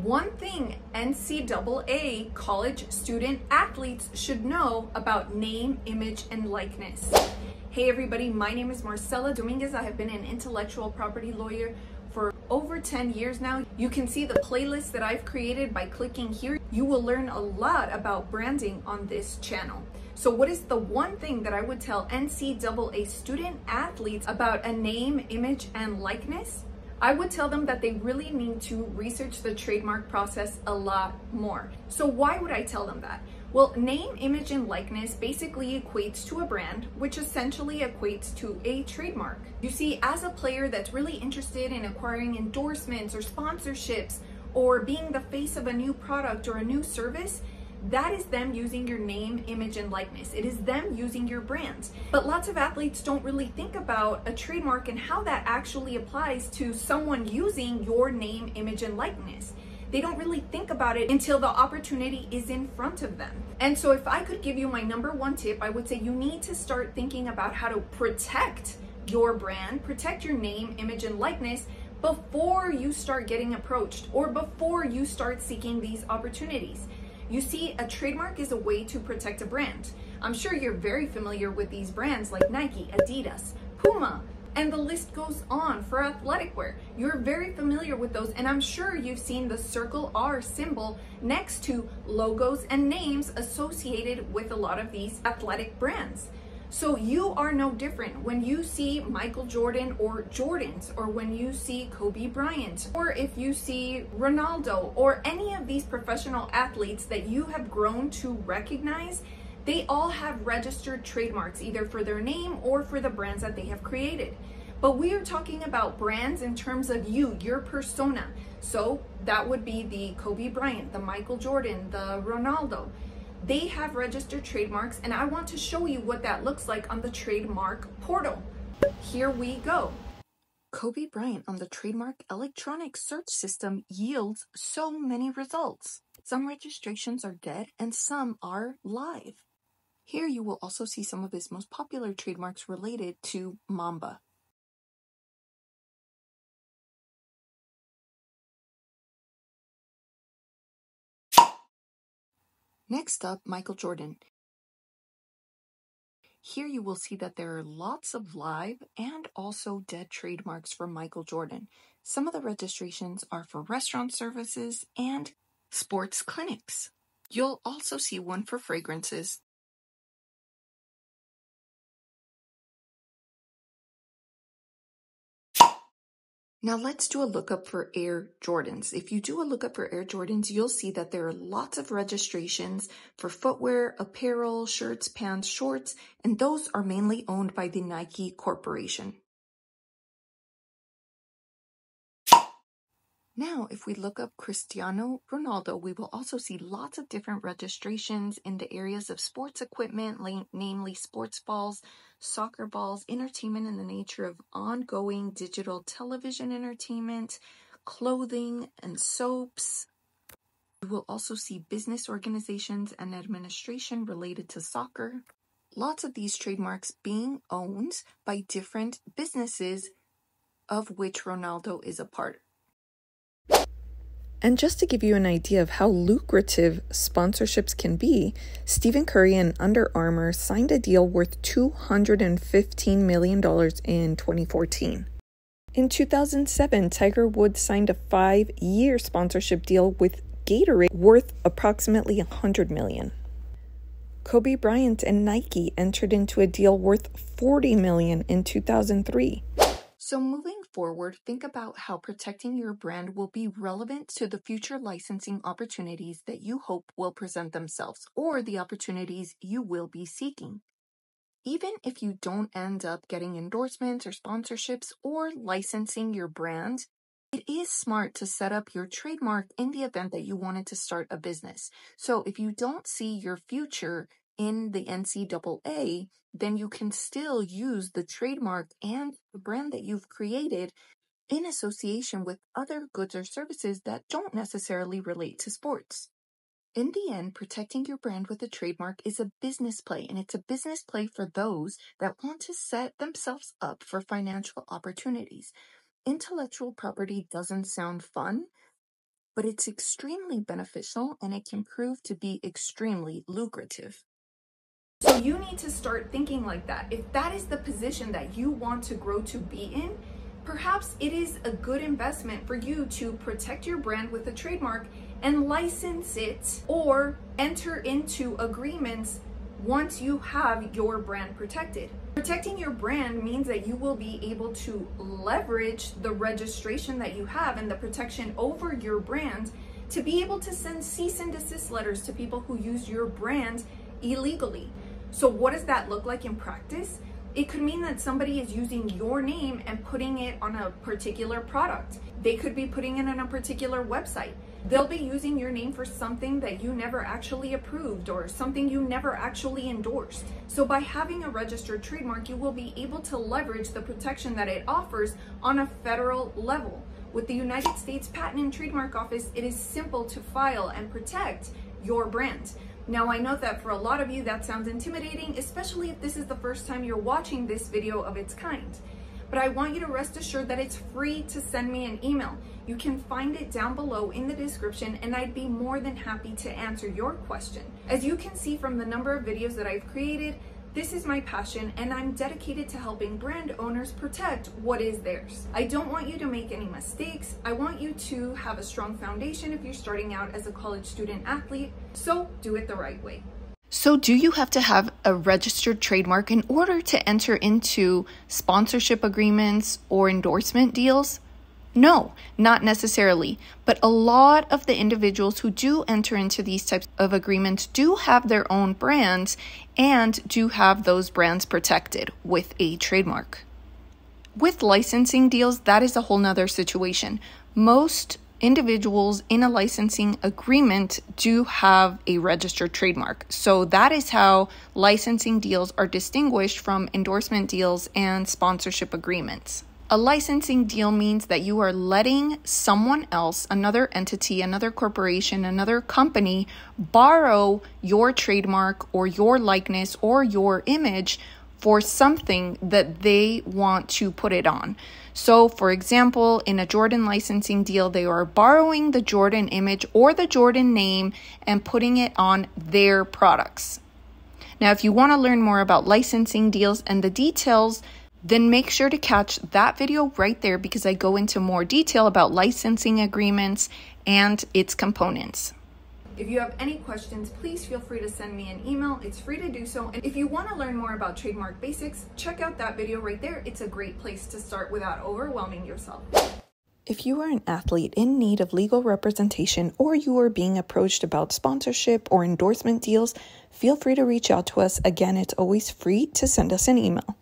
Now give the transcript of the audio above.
one thing NCAA college student athletes should know about name, image, and likeness. Hey everybody, my name is Marcella Dominguez. I have been an intellectual property lawyer for over 10 years now. You can see the playlist that I've created by clicking here. You will learn a lot about branding on this channel. So what is the one thing that I would tell NCAA student athletes about a name, image, and likeness? I would tell them that they really need to research the trademark process a lot more. So why would I tell them that? Well, name, image, and likeness basically equates to a brand, which essentially equates to a trademark. You see, as a player that's really interested in acquiring endorsements or sponsorships or being the face of a new product or a new service, that is them using your name, image, and likeness. It is them using your brand. But lots of athletes don't really think about a trademark and how that actually applies to someone using your name, image, and likeness. They don't really think about it until the opportunity is in front of them. And so if I could give you my number one tip, I would say you need to start thinking about how to protect your brand, protect your name, image, and likeness before you start getting approached or before you start seeking these opportunities. You see, a trademark is a way to protect a brand. I'm sure you're very familiar with these brands like Nike, Adidas, Puma, and the list goes on for athletic wear. You're very familiar with those, and I'm sure you've seen the circle R symbol next to logos and names associated with a lot of these athletic brands. So you are no different when you see Michael Jordan or Jordans, or when you see Kobe Bryant, or if you see Ronaldo or any of these professional athletes that you have grown to recognize. They all have registered trademarks, either for their name or for the brands that they have created. But we are talking about brands in terms of you, your persona. So that would be the Kobe Bryant, the Michael Jordan, the Ronaldo. They have registered trademarks, and I want to show you what that looks like on the trademark portal. Here we go. Kobe Bryant on the trademark electronic search system yields so many results. Some registrations are dead and some are live. Here you will also see some of his most popular trademarks related to Mamba. Next up, Michael Jordan. Here you will see that there are lots of live and also dead trademarks for Michael Jordan. Some of the registrations are for restaurant services and sports clinics. You'll also see one for fragrances. Now let's do a lookup for Air Jordans. If you do a lookup for Air Jordans, you'll see that there are lots of registrations for footwear, apparel, shirts, pants, shorts, and those are mainly owned by the Nike Corporation. Now, if we look up Cristiano Ronaldo, we will also see lots of different registrations in the areas of sports equipment, namely sports balls, soccer balls, entertainment in the nature of ongoing digital television entertainment, clothing, and soaps. We will also see business organizations and administration related to soccer. Lots of these trademarks being owned by different businesses, of which Ronaldo is a part. And just to give you an idea of how lucrative sponsorships can be, Stephen Curry and Under Armour signed a deal worth $215 million in 2014. In 2007, Tiger Woods signed a 5-year sponsorship deal with Gatorade worth approximately $100 million. Kobe Bryant and Nike entered into a deal worth $40 million in 2003. So moving forward, think about how protecting your brand will be relevant to the future licensing opportunities that you hope will present themselves, or the opportunities you will be seeking. Even if you don't end up getting endorsements or sponsorships or licensing your brand, it is smart to set up your trademark in the event that you wanted to start a business. So if you don't see your future in the NCAA, then you can still use the trademark and the brand that you've created in association with other goods or services that don't necessarily relate to sports. In the end, protecting your brand with a trademark is a business play, and it's a business play for those that want to set themselves up for financial opportunities. Intellectual property doesn't sound fun, but it's extremely beneficial and it can prove to be extremely lucrative. So you need to start thinking like that. If that is the position that you want to grow to be in, perhaps it is a good investment for you to protect your brand with a trademark and license it, or enter into agreements once you have your brand protected. Protecting your brand means that you will be able to leverage the registration that you have and the protection over your brand to be able to send cease and desist letters to people who use your brand illegally. So what does that look like in practice? It could mean that somebody is using your name and putting it on a particular product. They could be putting it on a particular website. They'll be using your name for something that you never actually approved or something you never actually endorsed. So by having a registered trademark, you will be able to leverage the protection that it offers on a federal level. With the United States Patent and Trademark Office, it is simple to file and protect your brand. Now, I know that for a lot of you that sounds intimidating, especially if this is the first time you're watching this video of its kind. But I want you to rest assured that it's free to send me an email. You can find it down below in the description, and I'd be more than happy to answer your question. As you can see from the number of videos that I've created, this is my passion, and I'm dedicated to helping brand owners protect what is theirs. I don't want you to make any mistakes. I want you to have a strong foundation if you're starting out as a college student athlete, so do it the right way. So do you have to have a registered trademark in order to enter into sponsorship agreements or endorsement deals? No, not necessarily, but a lot of the individuals who do enter into these types of agreements do have their own brands and do have those brands protected with a trademark. With licensing deals, that is a whole nother situation. Most individuals in a licensing agreement do have a registered trademark. So that is how licensing deals are distinguished from endorsement deals and sponsorship agreements. A licensing deal means that you are letting someone else, another entity, another corporation, another company, borrow your trademark or your likeness or your image for something that they want to put it on. So, for example, in a Jordan licensing deal, they are borrowing the Jordan image or the Jordan name and putting it on their products. Now, if you want to learn more about licensing deals and the details, then make sure to catch that video right there because I go into more detail about licensing agreements and its components. If you have any questions, please feel free to send me an email. It's free to do so. And if you want to learn more about trademark basics, check out that video right there. It's a great place to start without overwhelming yourself. If you are an athlete in need of legal representation or you are being approached about sponsorship or endorsement deals, feel free to reach out to us. Again, it's always free to send us an email.